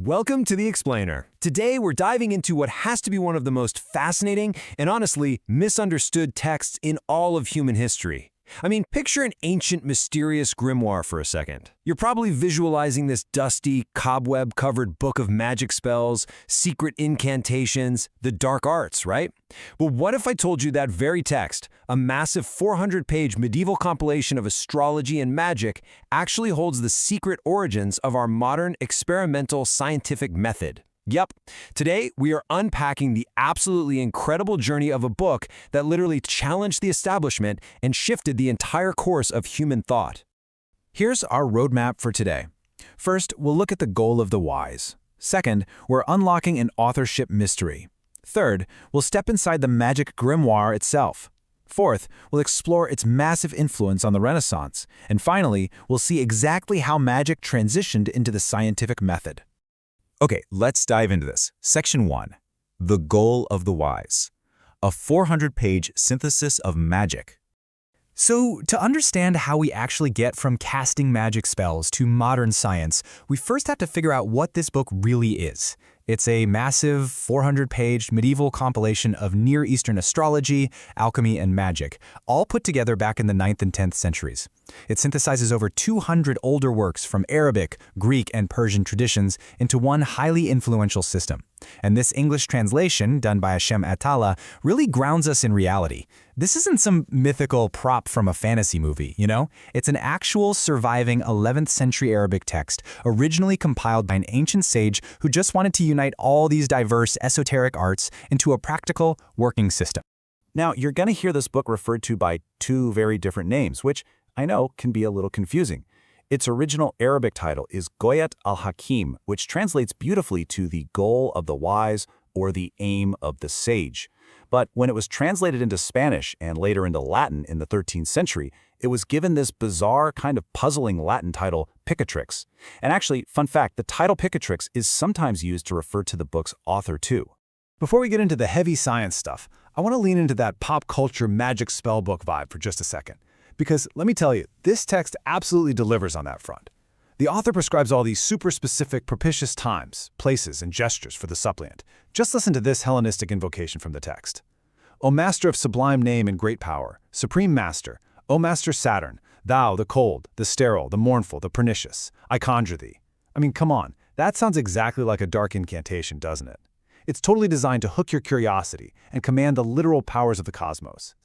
Welcome to The Explainer. Today, we're diving into what has to be one of the most fascinating and honestly misunderstood texts in all of human history. I mean, picture an ancient, mysterious grimoire for a second. You're probably visualizing this dusty, cobweb-covered book of magic spells, secret incantations, the dark arts, right? Well, what if I told you that very text, a massive 400-page medieval compilation of astrology and magic, actually holds the secret origins of our modern experimental scientific method? Yep. Today, we are unpacking the absolutely incredible journey of a book that literally challenged the establishment and shifted the entire course of human thought. Here's our roadmap for today. First, we'll look at the goal of the wise. Second, we're unlocking an authorship mystery. Third, we'll step inside the magic grimoire itself. Fourth, we'll explore its massive influence on the Renaissance. And finally, we'll see exactly how magic transitioned into the scientific method. Okay, let's dive into this. Section 1. The Goal of the Wise. A 400-page synthesis of magic. So, to understand how we actually get from casting magic spells to modern science, we first have to figure out what this book really is. It's a massive 400-page medieval compilation of Near Eastern astrology, alchemy, and magic, all put together back in the 9th and 10th centuries. It synthesizes over 200 older works from Arabic, Greek, and Persian traditions into one highly influential system. And this English translation, done by Hashem Atala, really grounds us in reality. This isn't some mythical prop from a fantasy movie, you know? It's an actual surviving 11th century Arabic text, originally compiled by an ancient sage who just wanted to unite all these diverse esoteric arts into a practical, working system. Now, you're going to hear this book referred to by two very different names, which I know can be a little confusing. Its original Arabic title is Ghayat al-Hakim, which translates beautifully to the goal of the wise or the aim of the sage. But when it was translated into Spanish and later into Latin in the 13th century, it was given this bizarre, kind of puzzling Latin title, Picatrix. And actually, fun fact, the title Picatrix is sometimes used to refer to the book's author too. Before we get into the heavy science stuff, I want to lean into that pop culture magic spell book vibe for just a second. Because let me tell you, this text absolutely delivers on that front. The author prescribes all these super specific propitious times, places, and gestures for the suppliant. Just listen to this Hellenistic invocation from the text. O Master of sublime name and great power, Supreme Master, O Master Saturn, thou, the cold, the sterile, the mournful, the pernicious, I conjure thee. I mean, come on, that sounds exactly like a dark incantation, doesn't it? It's totally designed to hook your curiosity and command the literal powers of the cosmos.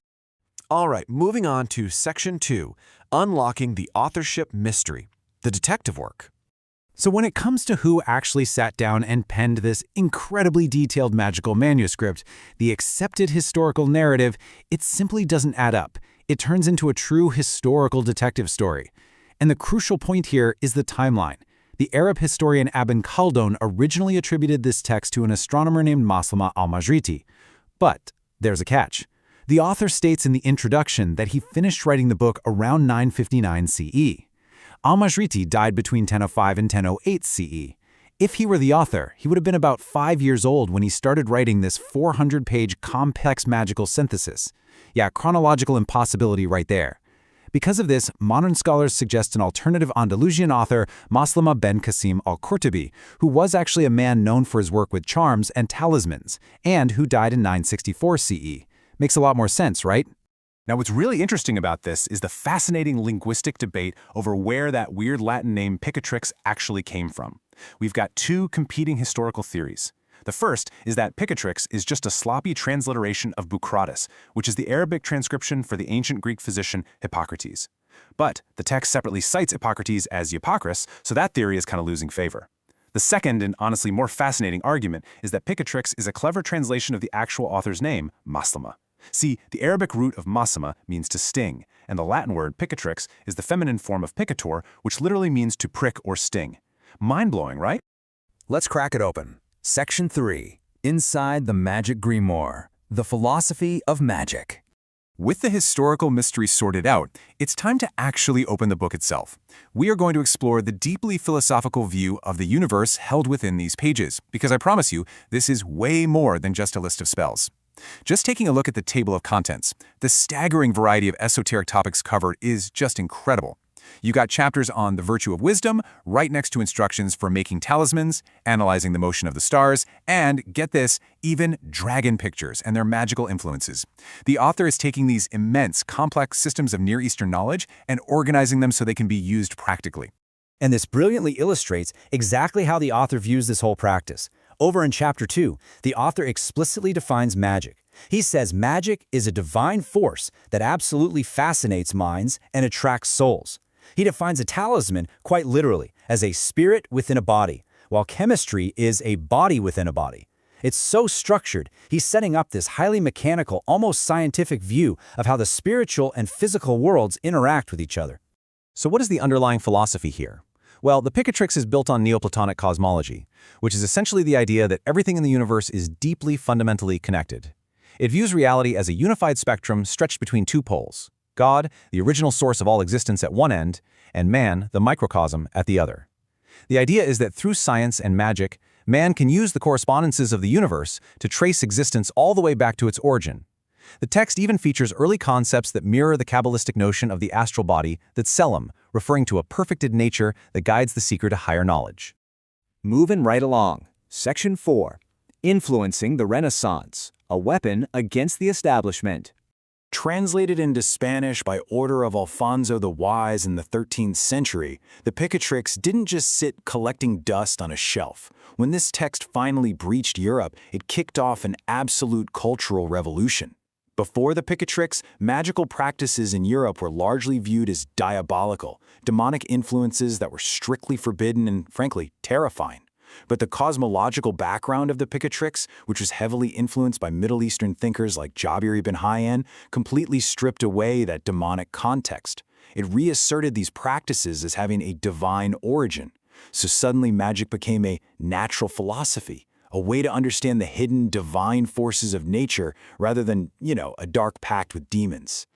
All right, moving on to Section 2, Unlocking the Authorship Mystery, the detective work. So when it comes to who actually sat down and penned this incredibly detailed magical manuscript, the accepted historical narrative, it simply doesn't add up. It turns into a true historical detective story. And the crucial point here is the timeline. The Arab historian Ibn Khaldun originally attributed this text to an astronomer named Maslama al-Majriti. But there's a catch. The author states in the introduction that he finished writing the book around 959 CE. Al-Majriti died between 1005 and 1008 CE. If he were the author, he would have been about 5 years old when he started writing this 400-page complex magical synthesis. Yeah, chronological impossibility right there. Because of this, modern scholars suggest an alternative Andalusian author, Maslama ben Qasim al-Qurtubi, who was actually a man known for his work with charms and talismans, and who died in 964 CE. Makes a lot more sense, right? Now, what's really interesting about this is the fascinating linguistic debate over where that weird Latin name Picatrix actually came from. We've got two competing historical theories. The first is that Picatrix is just a sloppy transliteration of Bucratus, which is the Arabic transcription for the ancient Greek physician Hippocrates. But the text separately cites Hippocrates as Eupocris, so that theory is kind of losing favor. The second, and honestly more fascinating argument, is that Picatrix is a clever translation of the actual author's name, Maslama. See, the Arabic root of Maslama means to sting, and the Latin word Picatrix is the feminine form of picator, which literally means to prick or sting. Mind-blowing, right? Let's crack it open. Section 3. Inside the Magic Grimoire, the Philosophy of Magic. With the historical mystery sorted out, it's time to actually open the book itself. We are going to explore the deeply philosophical view of the universe held within these pages, because I promise you, this is way more than just a list of spells. Just taking a look at the table of contents, the staggering variety of esoteric topics covered is just incredible. You got chapters on the virtue of wisdom, right next to instructions for making talismans, analyzing the motion of the stars, and, get this, even dragon pictures and their magical influences. The author is taking these immense, complex systems of Near Eastern knowledge and organizing them so they can be used practically. And this brilliantly illustrates exactly how the author views this whole practice. Over in Chapter 2, the author explicitly defines magic. He says magic is a divine force that absolutely fascinates minds and attracts souls. He defines a talisman quite literally as a spirit within a body, while chemistry is a body within a body. It's so structured, he's setting up this highly mechanical, almost scientific view of how the spiritual and physical worlds interact with each other. So what is the underlying philosophy here? Well, the Picatrix is built on Neoplatonic cosmology, which is essentially the idea that everything in the universe is deeply fundamentally connected. It views reality as a unified spectrum stretched between two poles: God, the original source of all existence at one end, and man, the microcosm, at the other. The idea is that through science and magic, man can use the correspondences of the universe to trace existence all the way back to its origin. The text even features early concepts that mirror the Kabbalistic notion of the astral body, the tselem, referring to a perfected nature that guides the seeker to higher knowledge. Moving right along. Section 4. Influencing the Renaissance, a weapon against the establishment. Translated into Spanish by order of Alfonso the Wise in the 13th century, the Picatrix didn't just sit collecting dust on a shelf. When this text finally breached Europe, it kicked off an absolute cultural revolution. Before the Picatrix, magical practices in Europe were largely viewed as diabolical, demonic influences that were strictly forbidden and, frankly, terrifying. But the cosmological background of the Picatrix, which was heavily influenced by Middle Eastern thinkers like Jabir ibn Hayyan, completely stripped away that demonic context. It reasserted these practices as having a divine origin. So suddenly magic became a natural philosophy, a way to understand the hidden divine forces of nature rather than, a dark pact with demons.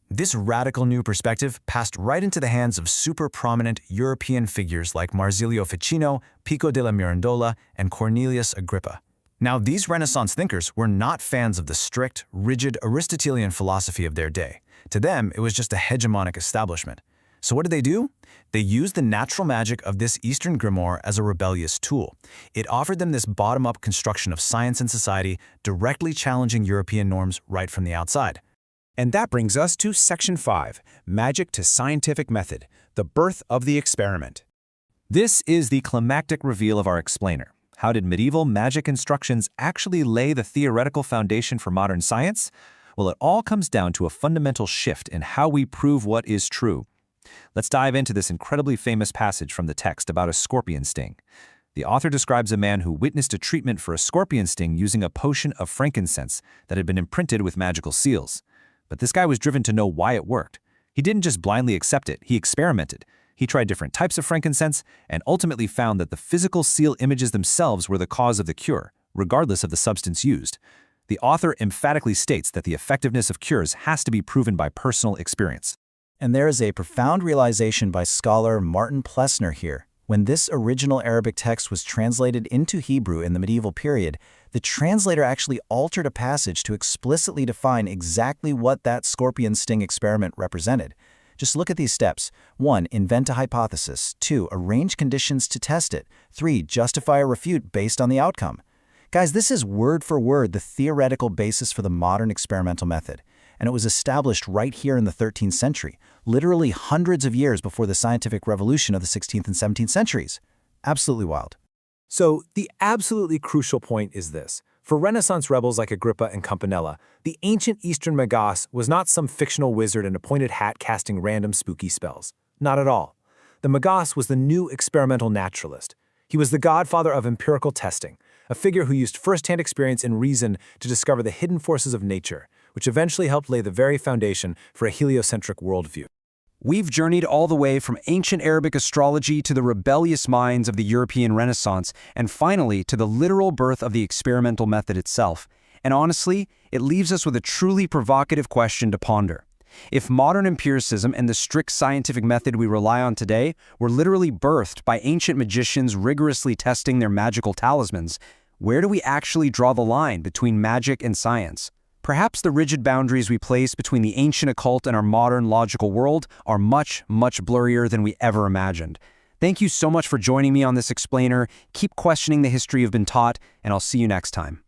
This radical new perspective passed right into the hands of super prominent European figures like Marsilio Ficino, Pico della Mirandola, and Cornelius Agrippa. Now, these Renaissance thinkers were not fans of the strict, rigid Aristotelian philosophy of their day. To them, it was just a hegemonic establishment. So what did they do? They used the natural magic of this Eastern grimoire as a rebellious tool. It offered them this bottom-up construction of science and society, directly challenging European norms right from the outside. And that brings us to Section 5, Magic to Scientific Method, the birth of the experiment. This is the climactic reveal of our explainer. How did medieval magic instructions actually lay the theoretical foundation for modern science? Well, it all comes down to a fundamental shift in how we prove what is true. Let's dive into this incredibly famous passage from the text about a scorpion sting. The author describes a man who witnessed a treatment for a scorpion sting using a potion of frankincense that had been imprinted with magical seals. But this guy was driven to know why it worked. He didn't just blindly accept it, he experimented. He tried different types of frankincense and ultimately found that the physical seal images themselves were the cause of the cure, regardless of the substance used. The author emphatically states that the effectiveness of cures has to be proven by personal experience. And there is a profound realization by scholar Martin Plessner here. When this original Arabic text was translated into Hebrew in the medieval period, the translator actually altered a passage to explicitly define exactly what that scorpion sting experiment represented. Just look at these steps. 1. Invent a hypothesis. 2. Arrange conditions to test it. 3. Justify or refute based on the outcome. Guys, this is word for word the theoretical basis for the modern experimental method. And it was established right here in the 13th century, literally hundreds of years before the scientific revolution of the 16th and 17th centuries. Absolutely wild. So the absolutely crucial point is this. For Renaissance rebels like Agrippa and Campanella, the ancient Eastern Magus was not some fictional wizard in a pointed hat casting random spooky spells. Not at all. The Magus was the new experimental naturalist. He was the godfather of empirical testing, a figure who used first-hand experience and reason to discover the hidden forces of nature, which eventually helped lay the very foundation for a heliocentric worldview. We've journeyed all the way from ancient Arabic astrology to the rebellious minds of the European Renaissance, and finally to the literal birth of the experimental method itself. And honestly, it leaves us with a truly provocative question to ponder. If modern empiricism and the strict scientific method we rely on today were literally birthed by ancient magicians rigorously testing their magical talismans, where do we actually draw the line between magic and science? Perhaps the rigid boundaries we place between the ancient occult and our modern logical world are much, much blurrier than we ever imagined. Thank you so much for joining me on this explainer. Keep questioning the history you've been taught, and I'll see you next time.